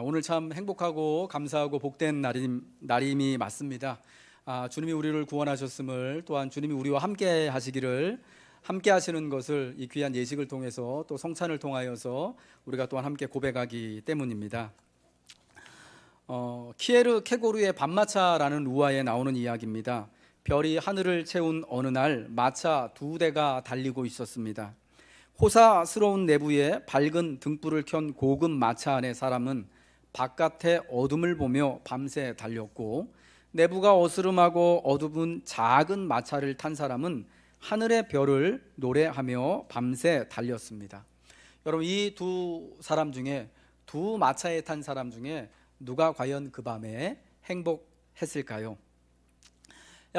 오늘 참 행복하고 감사하고 복된 날임이 맞습니다. 주님이 우리를 구원하셨음을, 또한 주님이 우리와 함께 하시기를, 함께 하시는 것을 이 귀한 예식을 통해서, 또 성찬을 통하여서 우리가 또한 함께 고백하기 때문입니다. 키에르 케고르의 밤마차라는 우화에 나오는 이야기입니다. 별이 하늘을 채운 어느 날 마차 2대가 달리고 있었습니다. 호사스러운 내부에 밝은 등불을 켠 고급 마차 안의 사람은 바깥의 어둠을 보며 밤새 달렸고, 내부가 어스름하고 어두운 작은 마차를 탄 사람은 하늘의 별을 노래하며 밤새 달렸습니다. 여러분, 이 두 사람 중에, 두 마차에 탄 사람 중에 누가 과연 그 밤에 행복했을까요?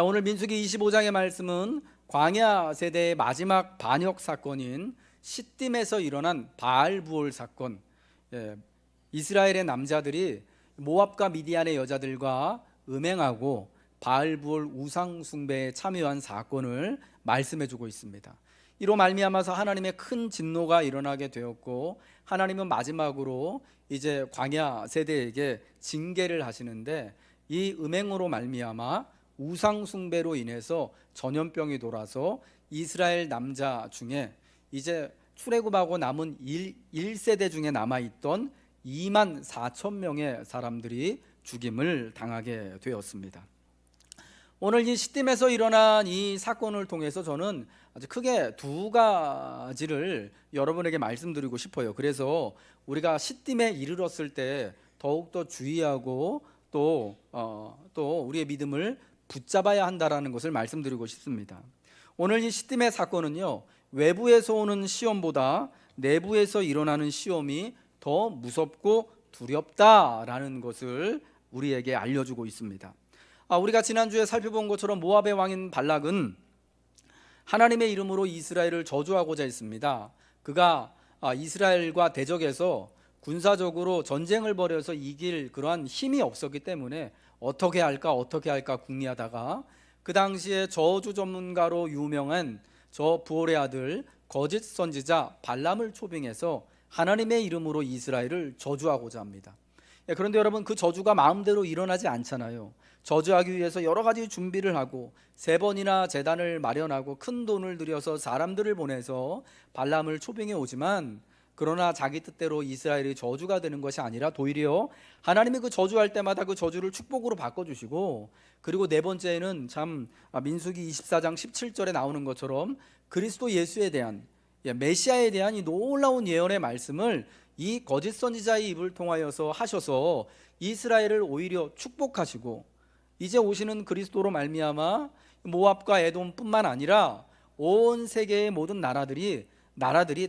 오늘 민수기 25장의 말씀은 광야 세대의 마지막 반역 사건인 시딤에서 일어난 바알부올 사건, 이스라엘의 남자들이 모압과 미디안의 여자들과 음행하고 바알부올 우상 숭배에 참여한 사건을 말씀해 주고 있습니다. 이로 말미암아서 하나님의 큰 진노가 일어나게 되었고, 하나님은 마지막으로 이제 광야 세대에게 징계를 하시는데, 이 음행으로 말미암아 우상 숭배로 인해서 전염병이 돌아서 이스라엘 남자 중에 이제 출애굽하고 남은 1세대 중에 남아있던 2만 4천 명의 사람들이 죽임을 당하게 되었습니다. 오늘 이 시딤에서 일어난 이 사건을 통해서 저는 아주 크게 두 가지를 여러분에게 말씀드리고 싶어요. 그래서 우리가 시딤에 이르렀을 때 더욱더 주의하고 또 우리의 믿음을 붙잡아야 한다라는 것을 말씀드리고 싶습니다. 오늘 이 시딤의 사건은요, 외부에서 오는 시험보다 내부에서 일어나는 시험이 더 무섭고 두렵다라는 것을 우리에게 알려주고 있습니다. 우리가 지난주에 살펴본 것처럼 모압의 왕인 발락은 하나님의 이름으로 이스라엘을 저주하고자 했습니다. 그가 이스라엘과 대적해서 군사적으로 전쟁을 벌여서 이길 그러한 힘이 없었기 때문에 어떻게 할까 궁리하다가 그 당시에 저주 전문가로 유명한 저 부올의 아들 거짓 선지자 발람을 초빙해서 하나님의 이름으로 이스라엘을 저주하고자 합니다. 그런데 여러분, 그 저주가 마음대로 일어나지 않잖아요. 저주하기 위해서 여러 가지 준비를 하고 3번이나 제단을 마련하고 큰 돈을 들여서 사람들을 보내서 발람을 초빙해 오지만, 그러나 자기 뜻대로 이스라엘이 저주가 되는 것이 아니라 도리어 하나님이 그 저주할 때마다 그 저주를 축복으로 바꿔주시고, 그리고 4번째는 참 민수기 24장 17절에 나오는 것처럼 그리스도 예수에 대한, 메시아에 대한 이 놀라운 예언의 말씀을 이 거짓 선지자의 입을 통하여서 하셔서 이스라엘을 오히려 축복하시고, 이제 오시는 그리스도로 말미암아 모압과 에돔뿐만 아니라 온 세계의 모든 나라들이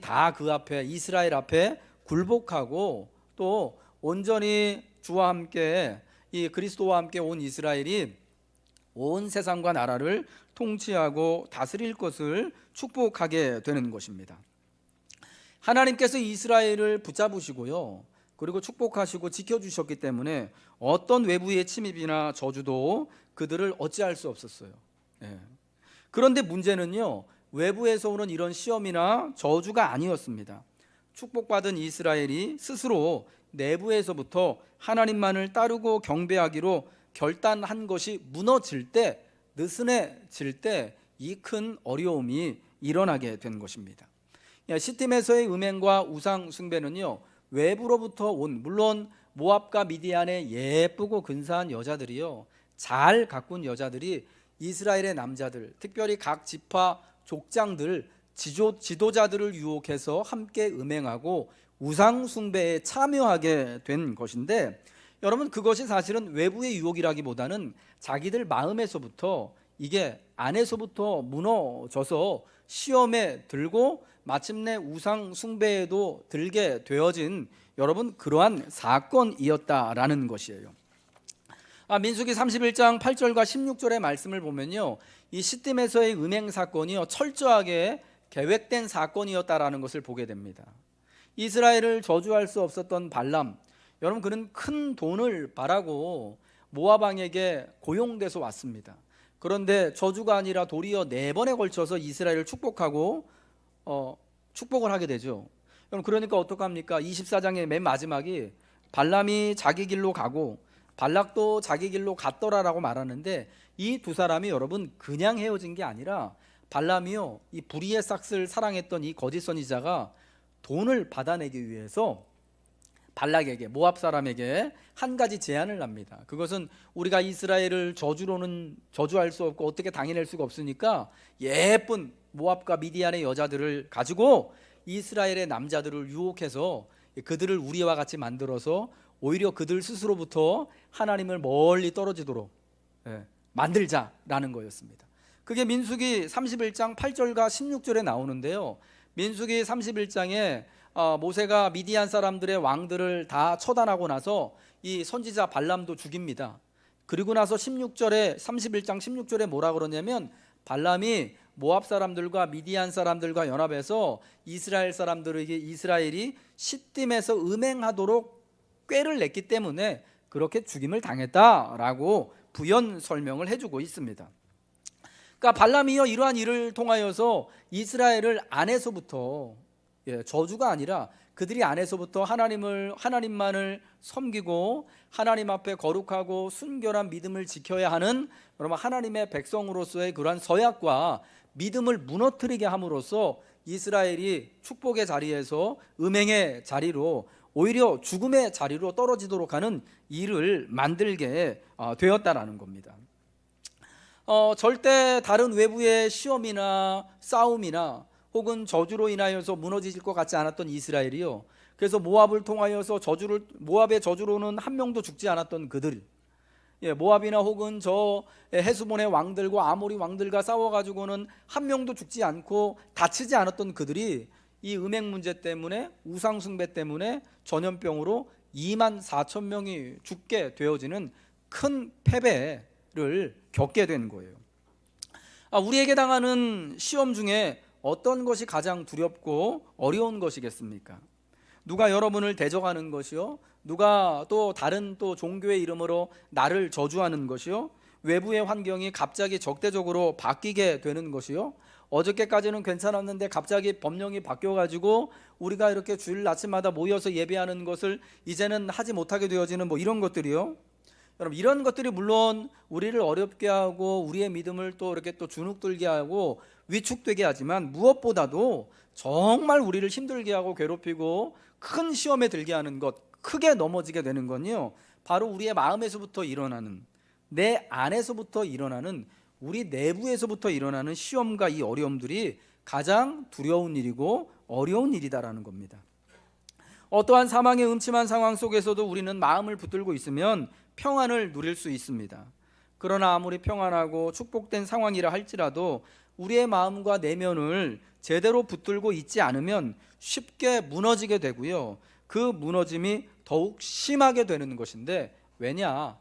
다 그 앞에, 이스라엘 앞에 굴복하고, 또 온전히 주와 함께, 이 그리스도와 함께 온 이스라엘이 온 세상과 나라를 통치하고 다스릴 것을 축복하게 되는 것입니다. 하나님께서 이스라엘을 붙잡으시고요, 그리고 축복하시고 지켜주셨기 때문에 어떤 외부의 침입이나 저주도 그들을 어찌할 수 없었어요. 그런데 문제는요, 외부에서 오는 이런 시험이나 저주가 아니었습니다. 축복받은 이스라엘이 스스로 내부에서부터 하나님만을 따르고 경배하기로 결단한 것이 무너질 때, 느슨해질 때 이 큰 어려움이 일어나게 된 것입니다. 시딤에서의 음행과 우상 숭배는요, 외부로부터 온, 물론 모압과 미디안의 예쁘고 근사한 여자들이요, 잘 가꾼 여자들이 이스라엘의 남자들, 특별히 각 지파 족장들, 지도자들을 유혹해서 함께 음행하고 우상 숭배에 참여하게 된 것인데, 여러분, 그것이 사실은 외부의 유혹이라기보다는 자기들 마음에서부터, 이게 안에서부터 무너져서 시험에 들고 마침내 우상 숭배에도 들게 되어진, 여러분, 그러한 사건이었다라는 것이에요. 민수기 31장 8절과 16절의 말씀을 보면요, 이 시딤에서의 음행 사건이요, 철저하게 계획된 사건이었다라는 것을 보게 됩니다. 이스라엘을 저주할 수 없었던 발람, 여러분, 그는 큰 돈을 바라고 모압 왕에게 고용돼서 왔습니다. 그런데 저주가 아니라 도리어 4번에 걸쳐서 이스라엘을 축복하고 축복을 하게 되죠. 그러니까 어떡합니까? 24장의 맨 마지막이 발람이 자기 길로 가고 발락도 자기 길로 갔더라라고 말하는데, 이 두 사람이 여러분 그냥 헤어진 게 아니라 발람이요, 이 불의의 삭스를 사랑했던 이 거짓 선지자가 돈을 받아내기 위해서 발락에게, 모압 사람에게 한 가지 제안을 합니다. 그것은 우리가 이스라엘을 저주할 수 없고 어떻게 당해낼 수가 없으니까 예쁜 모압과 미디안의 여자들을 가지고 이스라엘의 남자들을 유혹해서 그들을 우리와 같이 만들어서 오히려 그들 스스로부터 하나님을 멀리 떨어지도록 만들자라는 거였습니다. 그게 민수기 31장 8절과 16절에 나오는데요. 민수기 31장에 모세가 미디안 사람들의 왕들을 다 처단하고 나서 이 선지자 발람도 죽입니다. 그리고 나서 31장 16절에 뭐라 그러냐면, 발람이 모압 사람들과 미디안 사람들과 연합해서 이스라엘 사람들에게 이스라엘이 시딤에서 음행하도록 꾀를 냈기 때문에 그렇게 죽임을 당했다라고 부연 설명을 해주고 있습니다. 그러니까 발람이요, 이러한 일을 통하여서 이스라엘을 안에서부터, 저주가 아니라 그들이 안에서부터 하나님만을 섬기고 하나님 앞에 거룩하고 순결한 믿음을 지켜야 하는, 여러분, 하나님의 백성으로서의 그러한 서약과 믿음을 무너뜨리게 함으로써 이스라엘이 축복의 자리에서 음행의 자리로, 오히려 죽음의 자리로 떨어지도록 하는 일을 만들게 되었다라는 겁니다. 절대 다른 외부의 시험이나 싸움이나 혹은 저주로 인하여서 무너질 것 같지 않았던 이스라엘이요, 그래서 모압을 통하여서 모압의 저주로는 한 명도 죽지 않았던 그들, 모압이나 혹은 저 헤스본의 왕들과 아모리 왕들과 싸워가지고는 한 명도 죽지 않고 다치지 않았던 그들이 이 음행 문제 때문에, 우상 숭배 때문에 전염병으로 2만 4천 명이 죽게 되어지는 큰 패배를 겪게 된 거예요. 우리에게 당하는 시험 중에 어떤 것이 가장 두렵고 어려운 것이겠습니까? 누가 여러분을 대적하는 것이요, 누가 또 다른 종교의 이름으로 나를 저주하는 것이요, 외부의 환경이 갑자기 적대적으로 바뀌게 되는 것이요, 어저께까지는 괜찮았는데 갑자기 법령이 바뀌어가지고 우리가 이렇게 주일 아침마다 모여서 예배하는 것을 이제는 하지 못하게 되어지는 이런 것들이요. 여러분, 이런 것들이 물론 우리를 어렵게 하고 우리의 믿음을 또 이렇게 주눅들게 하고 위축되게 하지만, 무엇보다도 정말 우리를 힘들게 하고 괴롭히고 큰 시험에 들게 하는 것, 크게 넘어지게 되는 건요, 바로 우리의 마음에서부터 일어나는, 내 안에서부터 일어나는, 우리 내부에서부터 일어나는 시험과 이 어려움들이 가장 두려운 일이고 어려운 일이다라는 겁니다. 어떠한 사망의 음침한 상황 속에서도 우리는 마음을 붙들고 있으면 평안을 누릴 수 있습니다. 그러나 아무리 평안하고 축복된 상황이라 할지라도 우리의 마음과 내면을 제대로 붙들고 있지 않으면 쉽게 무너지게 되고요, 그 무너짐이 더욱 심하게 되는 것인데, 왜냐?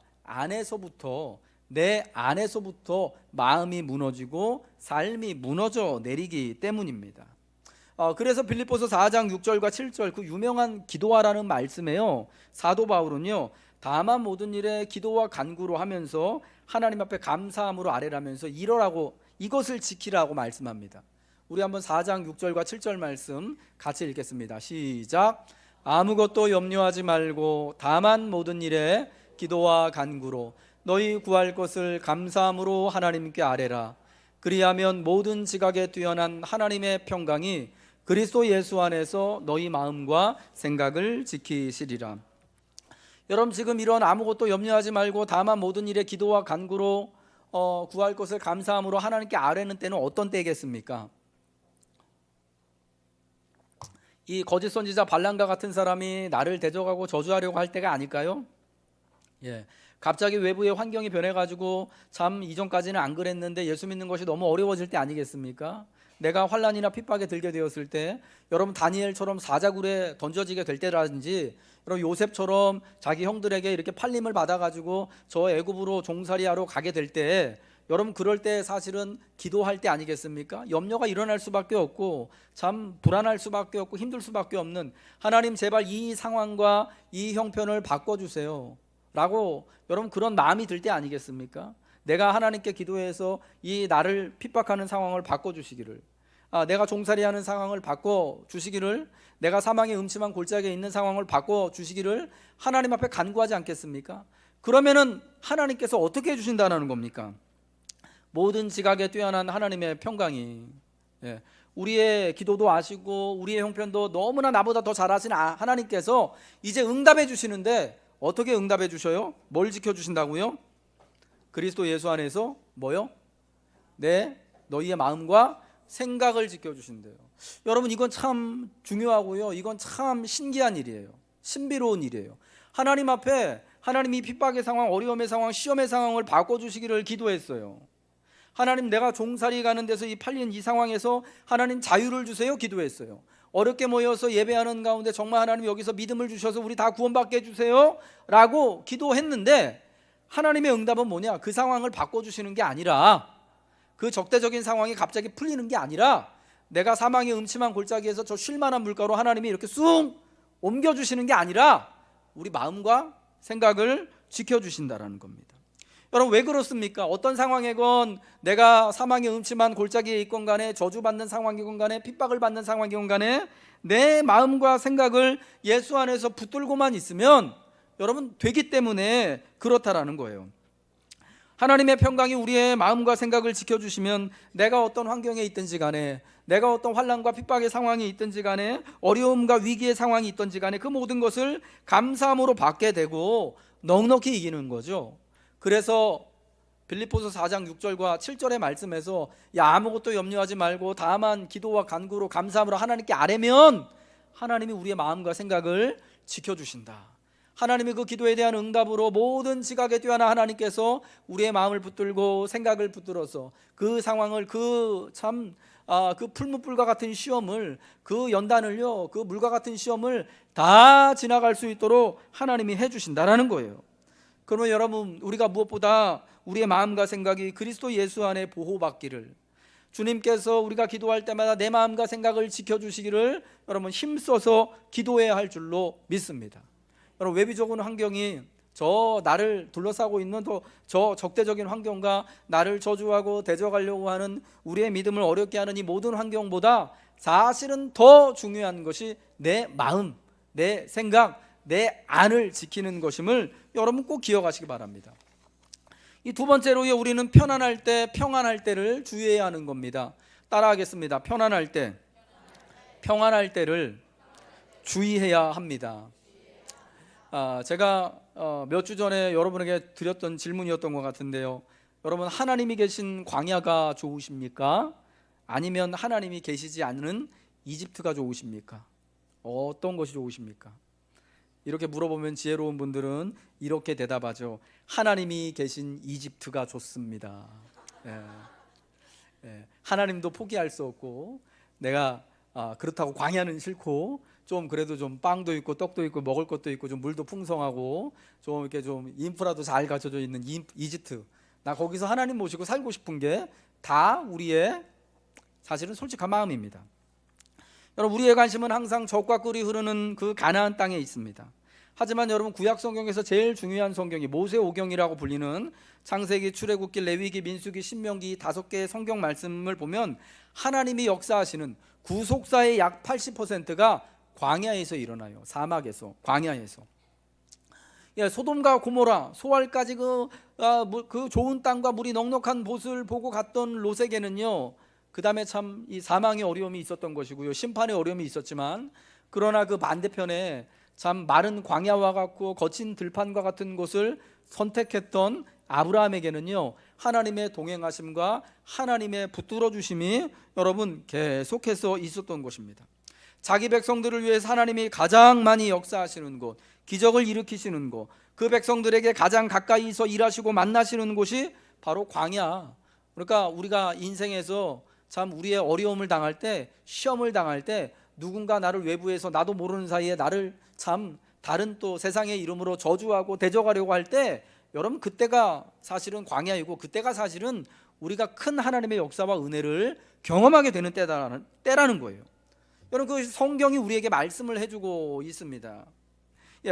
내 안에서부터 마음이 무너지고 삶이 무너져 내리기 때문입니다. 그래서 빌립보서 4장 6절과 7절, 그 유명한 기도하라는 말씀에요, 사도 바울은요, 다만 모든 일에 기도와 간구로 하면서 하나님 앞에 감사함으로 아뢰라면서 이러라고, 이것을 지키라고 말씀합니다. 우리 한번 4장 6절과 7절 말씀 같이 읽겠습니다. 시작. 아무것도 염려하지 말고 다만 모든 일에 기도와 간구로 너희 구할 것을 감사함으로 하나님께 아뢰라. 그리하면 모든 지각에 뛰어난 하나님의 평강이 그리스도 예수 안에서 너희 마음과 생각을 지키시리라. 여러분, 지금 이런 아무것도 염려하지 말고 다만 모든 일에 기도와 간구로 구할 것을 감사함으로 하나님께 아뢰는 때는 어떤 때겠습니까? 이 거짓 선지자 발람과 같은 사람이 나를 대적하고 저주하려고 할 때가 아닐까요? 갑자기 외부의 환경이 변해가지고 참 이전까지는 안 그랬는데 예수 믿는 것이 너무 어려워질 때 아니겠습니까? 내가 환난이나 핍박에 들게 되었을 때, 여러분 다니엘처럼 사자굴에 던져지게 될 때라든지, 여러분 요셉처럼 자기 형들에게 이렇게 팔림을 받아가지고 저 애굽으로 종살이하러 가게 될 때, 여러분 그럴 때 사실은 기도할 때 아니겠습니까? 염려가 일어날 수밖에 없고 참 불안할 수밖에 없고 힘들 수밖에 없는, 하나님 제발 이 상황과 이 형편을 바꿔주세요 라고 여러분 그런 마음이 들 때 아니겠습니까? 내가 하나님께 기도해서 이 나를 핍박하는 상황을 바꿔주시기를, 내가 종살이하는 상황을 바꿔주시기를, 내가 사망의 음침한 골짜기에 있는 상황을 바꿔주시기를 하나님 앞에 간구하지 않겠습니까? 그러면은 하나님께서 어떻게 해주신다는 겁니까? 모든 지각에 뛰어난 하나님의 평강이, 우리의 기도도 아시고 우리의 형편도 너무나 나보다 더 잘 아시는 하나님께서 이제 응답해 주시는데 어떻게 응답해 주셔요? 뭘 지켜주신다고요? 그리스도 예수 안에서 뭐요? 너희의 마음과 생각을 지켜주신대요. 여러분, 이건 참 중요하고요, 이건 참 신기한 일이에요. 신비로운 일이에요. 하나님 앞에 하나님이 핍박의 상황, 어려움의 상황, 시험의 상황을 바꿔주시기를 기도했어요. 하나님, 내가 종살이 가는 데서 이 팔린 이 상황에서 하나님 자유를 주세요 기도했어요. 어렵게 모여서 예배하는 가운데 정말 하나님 여기서 믿음을 주셔서 우리 다 구원받게 해주세요 라고 기도했는데 하나님의 응답은 뭐냐? 그 상황을 바꿔주시는 게 아니라, 그 적대적인 상황이 갑자기 풀리는 게 아니라, 내가 사망의 음침한 골짜기에서 저 쉴만한 물가로 하나님이 이렇게 쑥 옮겨주시는 게 아니라 우리 마음과 생각을 지켜주신다라는 겁니다. 여러분, 왜 그렇습니까? 어떤 상황이건, 내가 사망의 음침한 골짜기에 있건 간에, 저주받는 상황이건 간에, 핍박을 받는 상황이건 간에 내 마음과 생각을 예수 안에서 붙들고만 있으면 여러분 되기 때문에 그렇다라는 거예요. 하나님의 평강이 우리의 마음과 생각을 지켜주시면 내가 어떤 환경에 있든지 간에, 내가 어떤 환난과 핍박의 상황이 있든지 간에, 어려움과 위기의 상황이 있든지 간에 그 모든 것을 감사함으로 받게 되고 넉넉히 이기는 거죠. 그래서 빌립보서 4장 6절과 7절의 말씀에서 아무것도 염려하지 말고 다만 기도와 간구로 감사함으로 하나님께 아뢰면 하나님이 우리의 마음과 생각을 지켜주신다. 하나님이 그 기도에 대한 응답으로 모든 지각에 뛰어난 하나님께서 우리의 마음을 붙들고 생각을 붙들어서 그 상황을, 그 풀무불과 같은 시험을, 그 연단을요, 그 물과 같은 시험을 다 지나갈 수 있도록 하나님이 해주신다라는 거예요. 그러면 여러분, 우리가 무엇보다 우리의 마음과 생각이 그리스도 예수 안에 보호받기를, 주님께서 우리가 기도할 때마다 내 마음과 생각을 지켜주시기를 여러분 힘써서 기도해야 할 줄로 믿습니다. 여러분, 외부적인 환경이 나를 둘러싸고 있는 저 적대적인 환경과 나를 저주하고 대적하려고 하는 우리의 믿음을 어렵게 하는 이 모든 환경보다 사실은 더 중요한 것이 내 마음, 내 생각, 내 안을 지키는 것임을 여러분 꼭 기억하시기 바랍니다. 이 두 번째로요, 우리는 편안할 때, 평안할 때를 주의해야 하는 겁니다. 따라하겠습니다. 편안할 때, 평안할 때를 주의해야 합니다. 제가 몇 주 전에 여러분에게 드렸던 질문이었던 것 같은데요, 여러분, 하나님이 계신 광야가 좋으십니까? 아니면 하나님이 계시지 않는 이집트가 좋으십니까? 어떤 것이 좋으십니까? 이렇게 물어보면 지혜로운 분들은 이렇게 대답하죠. 하나님이 계신 이집트가 좋습니다. 하나님도 포기할 수 없고, 내가 그렇다고 광야는 싫고, 좀 그래도 좀 빵도 있고 떡도 있고 먹을 것도 있고 좀 물도 풍성하고 좀 이렇게 좀 인프라도 잘 갖춰져 있는 이집트, 나 거기서 하나님 모시고 살고 싶은 게 다 우리의 사실은 솔직한 마음입니다. 여러분, 우리의 관심은 항상 적과 꿀이 흐르는 그 가나안 땅에 있습니다. 하지만 여러분, 구약 성경에서 제일 중요한 성경이 모세오경이라고 불리는 창세기, 출애굽기, 레위기, 민수기, 신명기 5개의 성경 말씀을 보면 하나님이 역사하시는 구속사의 약 80%가 광야에서 일어나요. 사막에서, 광야에서. 소돔과 고모라, 소알까지 그 좋은 땅과 물이 넉넉한 곳을 보고 갔던 롯에게는요, 그 다음에 참 이 사망의 어려움이 있었던 것이고요, 심판의 어려움이 있었지만, 그러나 그 반대편에 참 마른 광야와 같고 거친 들판과 같은 곳을 선택했던 아브라함에게는요, 하나님의 동행하심과 하나님의 붙들어 주심이 여러분 계속해서 있었던 것입니다. 자기 백성들을 위해서 하나님이 가장 많이 역사하시는 곳, 기적을 일으키시는 곳, 그 백성들에게 가장 가까이서 일하시고 만나시는 곳이 바로 광야. 그러니까 우리가 인생에서 참 우리의 어려움을 당할 때, 시험을 당할 때, 누군가 나를 외부에서 나도 모르는 사이에 나를 참 다른 또 세상의 이름으로 저주하고 대적하려고 할 때, 여러분 그때가 사실은 광야이고, 그때가 사실은 우리가 큰 하나님의 역사와 은혜를 경험하게 되는 때라는 거예요. 여러분, 그 성경이 우리에게 말씀을 해주고 있습니다.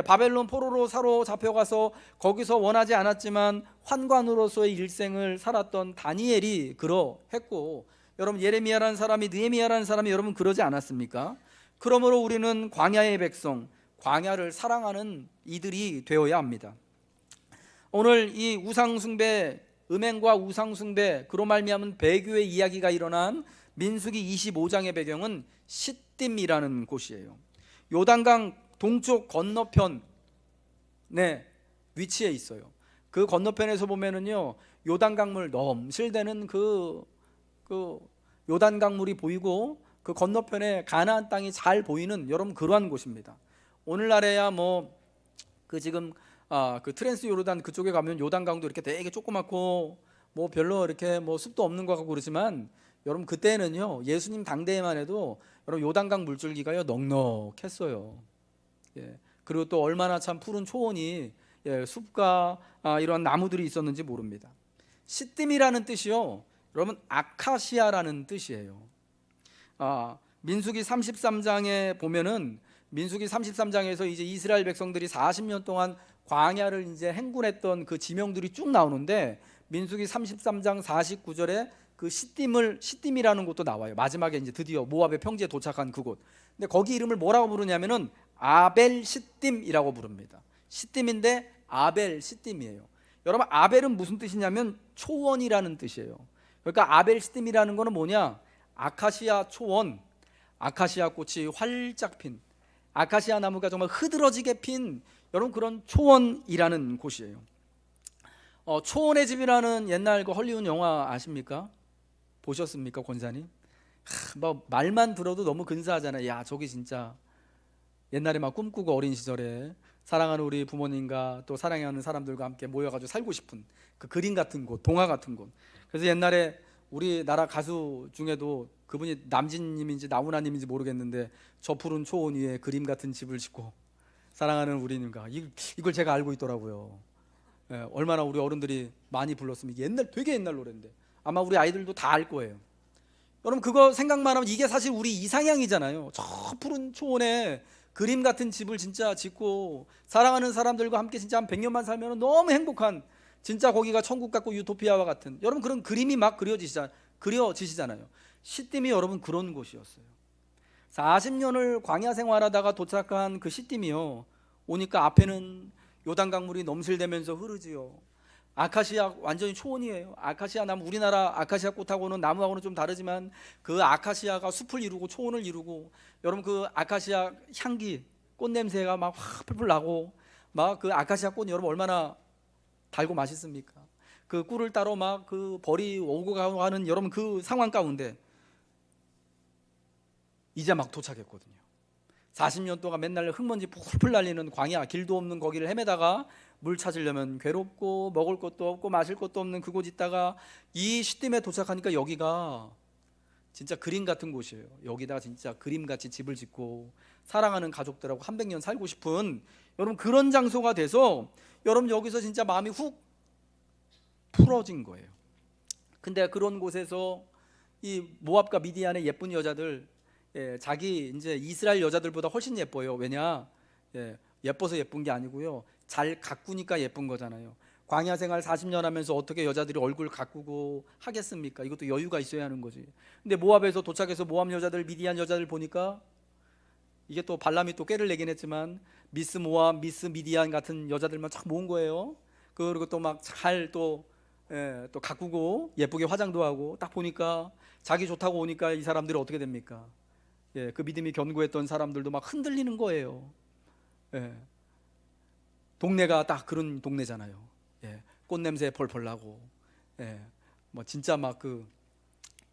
바벨론 포로로 사로잡혀가서 거기서 원하지 않았지만 환관으로서의 일생을 살았던 다니엘이 그러했고, 여러분 예레미야라는 사람이, 느헤미야라는 사람이 여러분 그러지 않았습니까? 그러므로 우리는 광야의 백성, 광야를 사랑하는 이들이 되어야 합니다. 오늘 이 우상숭배, 음행과 우상숭배, 그로 말미암은 배교의 이야기가 일어난 민수기 25장의 배경은 시딤이라는 곳이에요. 요단강 동쪽 건너편에 위치해 있어요. 그 건너편에서 보면은요, 요단강물 넘실대는 그 요단강물이 보이고, 그 건너편에 가나안 땅이 잘 보이는 여러분 그러한 곳입니다. 오늘날에야 그 지금 그 트랜스 요르단 그쪽에 가면 요단강도 이렇게 되게 조그맣고 별로 이렇게 숲도 없는 것 같고 그러지만, 여러분 그때는요, 예수님 당대에만 해도 여러분 요단강 물줄기가요 넉넉했어요. 예. 그리고 또 얼마나 참 푸른 초원이, 숲과 이런 나무들이 있었는지 모릅니다. 시딤이라는 뜻이요, 여러분 아카시아라는 뜻이에요. 민수기 33장에 보면은, 민수기 33장에서 이제 이스라엘 백성들이 40년 동안 광야를 이제 행군했던 그 지명들이 쭉 나오는데, 민수기 33장 49절에 그 시딤이라는 곳도 나와요. 마지막에 이제 드디어 모압의 평지에 도착한 그곳. 근데 거기 이름을 뭐라고 부르냐면은 아벨 시딤이라고 부릅니다. 시딤인데 아벨 시딤이에요. 여러분 아벨은 무슨 뜻이냐면 초원이라는 뜻이에요. 그러니까 아벨 시딤이라는 거는 뭐냐? 아카시아 초원, 아카시아 꽃이 활짝 핀, 아카시아 나무가 정말 흐드러지게 핀 여러분 그런 초원이라는 곳이에요. 초원의 집이라는 옛날 그 헐리우드 영화 아십니까? 보셨습니까, 권사님? 말만 들어도 너무 근사하잖아요. 야, 저기 진짜 옛날에 막 꿈꾸고 어린 시절에 사랑하는 우리 부모님과 또 사랑하는 사람들과 함께 모여가지고 살고 싶은 그 그림 같은 곳, 동화 같은 곳. 그래서 옛날에 우리나라 가수 중에도 그분이 남진님인지 나훈아님인지 모르겠는데, 저 푸른 초원 위에 그림 같은 집을 짓고 사랑하는 우리님과, 이걸 제가 알고 있더라고요. 얼마나 우리 어른들이 많이 불렀으면, 되게 옛날 노래인데 아마 우리 아이들도 다 알 거예요. 여러분 그거 생각만 하면 이게 사실 우리 이상향이잖아요. 저 푸른 초원에 그림 같은 집을 진짜 짓고 사랑하는 사람들과 함께 진짜 한 100년만 살면 너무 행복한, 진짜 거기가 천국 같고 유토피아와 같은 여러분 그런 그림이 막 그려지시잖아요. 시딤이 여러분 그런 곳이었어요. 40년을 광야 생활하다가 도착한 그 시딤이요, 오니까 앞에는 요단강물이 넘실대면서 흐르지요. 아카시아 완전히 초원이에요. 아카시아 나무, 우리나라 아카시아 꽃하고는 나무하고는 좀 다르지만 그 아카시아가 숲을 이루고 초원을 이루고, 여러분 그 아카시아 향기, 꽃 냄새가 막 확 풀풀 나고, 막 그 아카시아 꽃이 여러분 얼마나 달고 맛있습니까? 그 꿀을 따러 막 그 벌이 오고 가고 하는 여러분 그 상황 가운데 이제 막 도착했거든요. 40년 동안 맨날 흙먼지 풀풀 날리는 광야, 길도 없는 거기를 헤매다가 물 찾으려면 괴롭고 먹을 것도 없고 마실 것도 없는 그곳 있다가 이 시딤에 도착하니까 여기가 진짜 그림 같은 곳이에요. 여기다 진짜 그림같이 집을 짓고 사랑하는 가족들하고 100년 살고 싶은 여러분 그런 장소가 돼서, 여러분 여기서 진짜 마음이 훅 풀어진 거예요. 근데 그런 곳에서 이 모압과 미디안의 예쁜 여자들, 자기 이제 이스라엘 여자들보다 훨씬 예뻐요. 왜냐? 예뻐서 예쁜 게 아니고요, 잘 가꾸니까 예쁜 거잖아요. 광야 생활 40년 하면서 어떻게 여자들이 얼굴 가꾸고 하겠습니까? 이것도 여유가 있어야 하는 거지. 근데 모압에서 도착해서 모압 여자들, 미디안 여자들 보니까, 이게 또 발람이 또 꾀를 내긴 했지만 미스 모압, 미스 미디안 같은 여자들만 착 모은 거예요. 그리고 또 막 잘 또 가꾸고 예쁘게 화장도 하고, 딱 보니까 자기 좋다고 오니까 이 사람들이 어떻게 됩니까? 그 믿음이 견고했던 사람들도 막 흔들리는 거예요. 동네가 딱 그런 동네잖아요. 꽃냄새 펄펄 나고, 진짜 막 그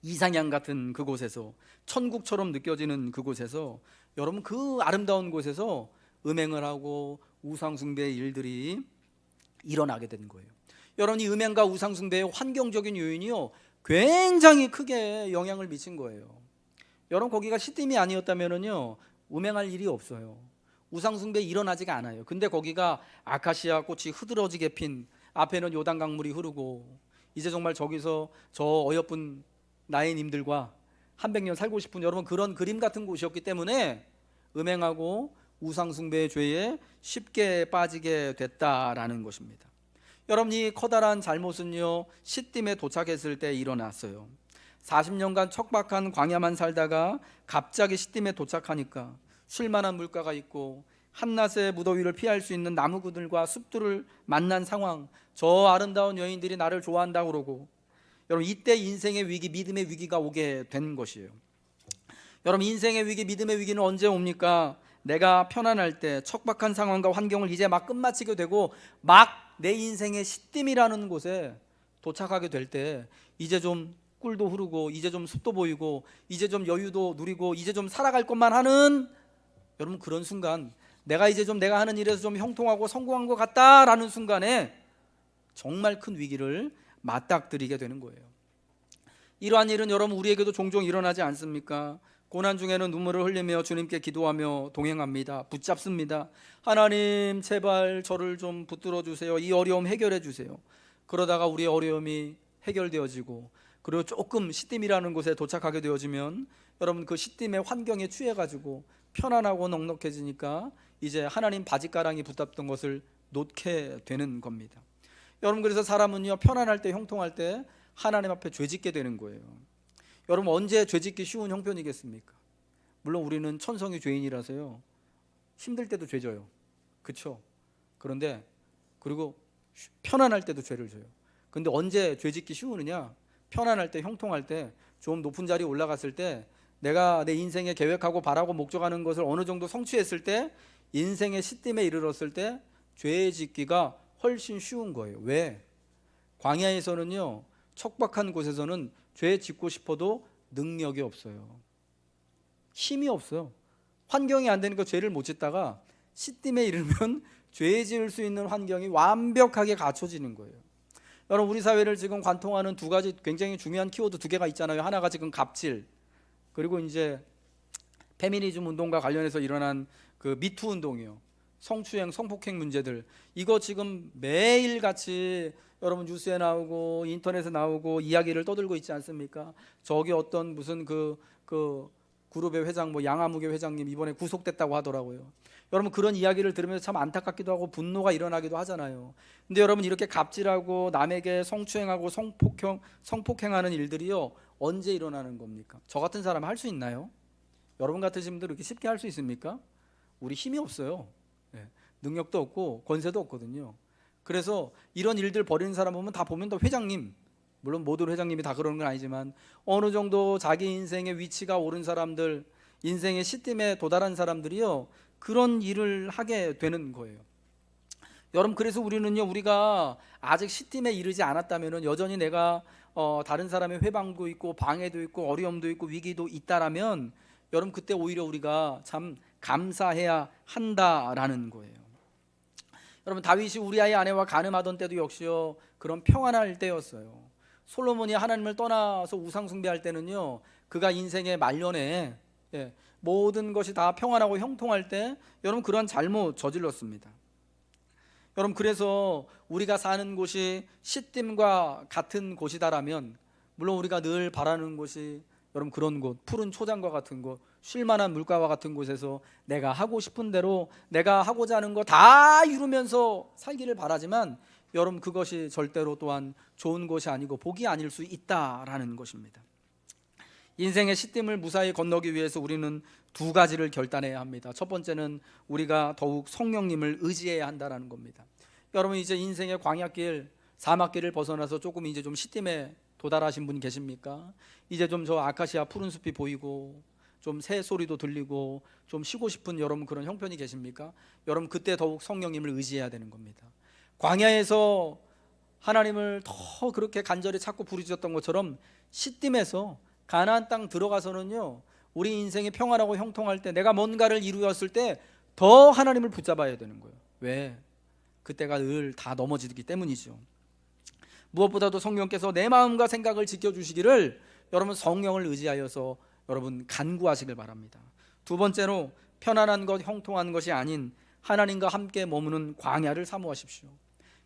이상향 같은 그곳에서, 천국처럼 느껴지는 그곳에서, 여러분 그 아름다운 곳에서 음행을 하고 우상숭배의 일들이 일어나게 된 거예요. 여러분 이 음행과 우상숭배의 환경적인 요인이요, 굉장히 크게 영향을 미친 거예요. 여러분 거기가 시딤이 아니었다면은요, 음행할 일이 없어요. 우상숭배 일어나지가 않아요. 근데 거기가 아카시아 꽃이 흐드러지게 핀, 앞에는 요단강물이 흐르고, 이제 정말 저기서 저 어여쁜 나이님들과 100년 살고 싶은 여러분 그런 그림 같은 곳이었기 때문에 음행하고 우상숭배의 죄에 쉽게 빠지게 됐다라는 것입니다. 여러분 이 커다란 잘못은요, 시딤에 도착했을 때 일어났어요. 40년간 척박한 광야만 살다가 갑자기 시딤에 도착하니까 쉴만한 물가가 있고 한낮의 무더위를 피할 수 있는 나무들과 숲들을 만난 상황, 저 아름다운 여인들이 나를 좋아한다고 그러고, 여러분 이때 인생의 위기, 믿음의 위기가 오게 된 것이에요. 여러분 인생의 위기, 믿음의 위기는 언제 옵니까? 내가 편안할 때, 척박한 상황과 환경을 이제 막 끝마치게 되고 막 내 인생의 시딤이라는 곳에 도착하게 될 때, 이제 좀 꿀도 흐르고 이제 좀 숲도 보이고 이제 좀 여유도 누리고 이제 좀 살아갈 것만 하는, 여러분 그런 순간, 내가 이제 좀 내가 하는 일에서 좀 형통하고 성공한 것 같다라는 순간에 정말 큰 위기를 맞닥뜨리게 되는 거예요. 이러한 일은 여러분 우리에게도 종종 일어나지 않습니까? 고난 중에는 눈물을 흘리며 주님께 기도하며 동행합니다. 붙잡습니다. 하나님 제발 저를 좀 붙들어 주세요. 이 어려움 해결해 주세요. 그러다가 우리의 어려움이 해결되어지고, 그리고 조금 시딤이라는 곳에 도착하게 되어지면 여러분 그 시딤의 환경에 취해가지고 편안하고 넉넉해지니까 이제 하나님 바짓가랑이 붙잡던 것을 놓게 되는 겁니다. 여러분 그래서 사람은요, 편안할 때, 형통할 때 하나님 앞에 죄짓게 되는 거예요. 여러분 언제 죄짓기 쉬운 형편이겠습니까? 물론 우리는 천성이 죄인이라서요, 힘들 때도 죄져요. 그렇죠? 그런데 그리고 편안할 때도 죄를 져요. 근데 언제 죄짓기 쉬우느냐? 편안할 때, 형통할 때, 좀 높은 자리에 올라갔을 때, 내가 내 인생에 계획하고 바라고 목적하는 것을 어느 정도 성취했을 때, 인생의 시딤에 이르렀을 때 죄 짓기가 훨씬 쉬운 거예요. 왜? 광야에서는요, 척박한 곳에서는 죄 짓고 싶어도 능력이 없어요. 힘이 없어요. 환경이 안 되니까 죄를 못 짓다가 시딤에 이르면 죄 지을 수 있는 환경이 완벽하게 갖춰지는 거예요. 여러분 우리 사회를 지금 관통하는 두 가지 굉장히 중요한 키워드 두 개가 있잖아요. 하나가 지금 갑질, 그리고 이제 페미니즘 운동과 관련해서 일어난 그 미투 운동이요. 성추행, 성폭행 문제들, 이거 지금 매일같이 여러분 뉴스에 나오고 인터넷에 나오고 이야기를 떠들고 있지 않습니까? 저기 어떤 무슨 그 그룹의 회장, 뭐 양아무개 회장님 이번에 구속됐다고 하더라고요. 여러분 그런 이야기를 들으면서 참 안타깝기도 하고 분노가 일어나기도 하잖아요. 근데 여러분 이렇게 갑질하고 남에게 성추행하고 성폭행하는 일들이요, 언제 일어나는 겁니까? 저 같은 사람 할 수 있나요? 여러분 같으신 분들 이렇게 쉽게 할 수 있습니까? 우리 힘이 없어요. 능력도 없고 권세도 없거든요. 그래서 이런 일들 벌이는 사람 보면 다 회장님, 물론 모든 회장님이 다 그러는 건 아니지만 어느 정도 자기 인생의 위치가 오른 사람들, 인생의 시딤에 도달한 사람들이요, 그런 일을 하게 되는 거예요. 여러분 그래서 우리가 아직 시딤에 이르지 않았다면 여전히 내가 다른 사람의 회방도 있고 방해도 있고 어려움도 있고 위기도 있다라면 여러분 그때 오히려 우리가 참 감사해야 한다라는 거예요. 여러분 다윗이 우리아의 아내와 간음하던 때도 역시요, 그런 평안할 때였어요. 솔로몬이 하나님을 떠나서 우상 숭배할 때는요, 그가 인생의 말년에 모든 것이 다 평안하고 형통할 때 여러분 그런 잘못 저질렀습니다. 여러분 그래서 우리가 사는 곳이 시딤과 같은 곳이다라면, 물론 우리가 늘 바라는 곳이 여러분 그런 곳, 푸른 초장과 같은 곳, 쉴만한 물가와 같은 곳에서 내가 하고 싶은 대로 내가 하고자 하는 거 다 이루면서 살기를 바라지만 여러분 그것이 절대로 또한 좋은 것이 아니고 복이 아닐 수 있다라는 것입니다. 인생의 시딤을 무사히 건너기 위해서 우리는 두 가지를 결단해야 합니다. 첫 번째는 우리가 더욱 성령님을 의지해야 한다는 겁니다. 여러분 이제 인생의 광야길, 사막길을 벗어나서 조금 이제 좀 시딤에 도달하신 분 계십니까? 이제 좀 저 아카시아 푸른 숲이 보이고 좀 새 소리도 들리고 좀 쉬고 싶은 여러분 그런 형편이 계십니까? 여러분 그때 더욱 성령님을 의지해야 되는 겁니다. 광야에서 하나님을 더 그렇게 간절히 찾고 부르짖었던 것처럼 시딤에서 가나안 땅 들어가서는요, 우리 인생이 평안하고 형통할 때, 내가 뭔가를 이루었을 때 더 하나님을 붙잡아야 되는 거예요. 왜? 그때가 늘 다 넘어지기 때문이죠. 무엇보다도 성령께서 내 마음과 생각을 지켜주시기를 여러분 성령을 의지하여서 여러분 간구하시길 바랍니다. 두 번째로 편안한 것, 형통한 것이 아닌 하나님과 함께 머무는 광야를 사모하십시오.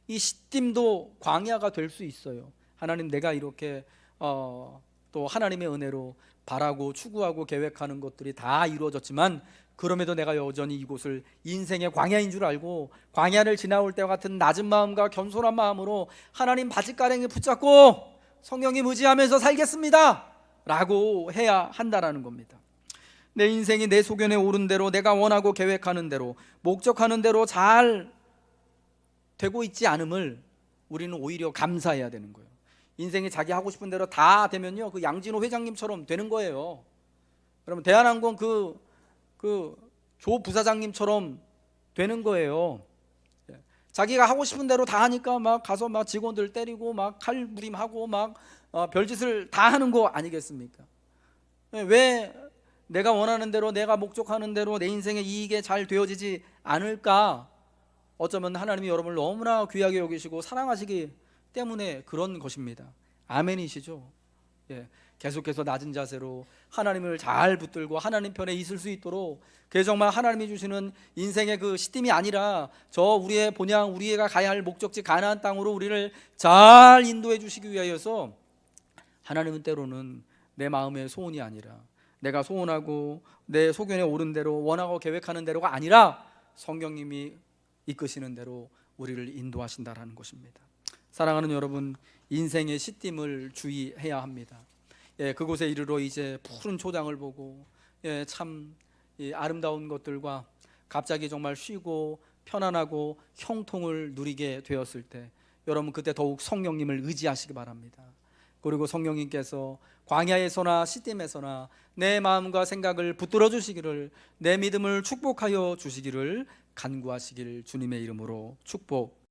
이 시딤도 광야가 될 수 있어요. 하나님, 내가 이렇게 또 하나님의 은혜로 바라고 추구하고 계획하는 것들이 다 이루어졌지만 그럼에도 내가 여전히 이곳을 인생의 광야인 줄 알고 광야를 지나올 때와 같은 낮은 마음과 겸손한 마음으로 하나님 바짓가랑이 붙잡고 성령님 의지하면서 살겠습니다 라고 해야 한다라는 겁니다. 내 인생이 내 소견에 오른 대로, 내가 원하고 계획하는 대로, 목적하는 대로 잘 되고 있지 않음을 우리는 오히려 감사해야 되는 거예요. 인생이 자기 하고 싶은 대로 다 되면요, 그 양진호 회장님처럼 되는 거예요. 그러면 대한항공 그 조 부사장님처럼 되는 거예요. 자기가 하고 싶은 대로 다 하니까 막 가서 막 직원들 때리고 막 칼부림하고 막 별짓을 다 하는 거 아니겠습니까? 왜 내가 원하는 대로, 내가 목적하는 대로 내 인생의 이익에 잘 되어지지 않을까? 어쩌면 하나님이 여러분을 너무나 귀하게 여기시고 사랑하시기 때문에 그런 것입니다. 아멘이시죠? 예, 계속해서 낮은 자세로 하나님을 잘 붙들고 하나님 편에 있을 수 있도록, 그게 정말 하나님이 주시는 인생의 그 시딤이 아니라 저 우리의 본향, 우리가 가야 할 목적지 가나안 땅으로 우리를 잘 인도해 주시기 위하여서, 하나님은 때로는 내 마음의 소원이 아니라, 내가 소원하고 내 소견에 오른 대로 원하고 계획하는 대로가 아니라 성령님이 이끄시는 대로 우리를 인도하신다라는 것입니다. 사랑하는 여러분, 인생의 시딤을 주의해야 합니다. 그곳에 이르러 이제 푸른 초장을 보고 참 아름다운 것들과 갑자기 정말 쉬고 편안하고 형통을 누리게 되었을 때, 여러분 그때 더욱 성령님을 의지하시기 바랍니다. 그리고 성령님께서 광야에서나 시딤에서나 내 마음과 생각을 붙들어 주시기를, 내 믿음을 축복하여 주시기를 간구하시길 주님의 이름으로 축복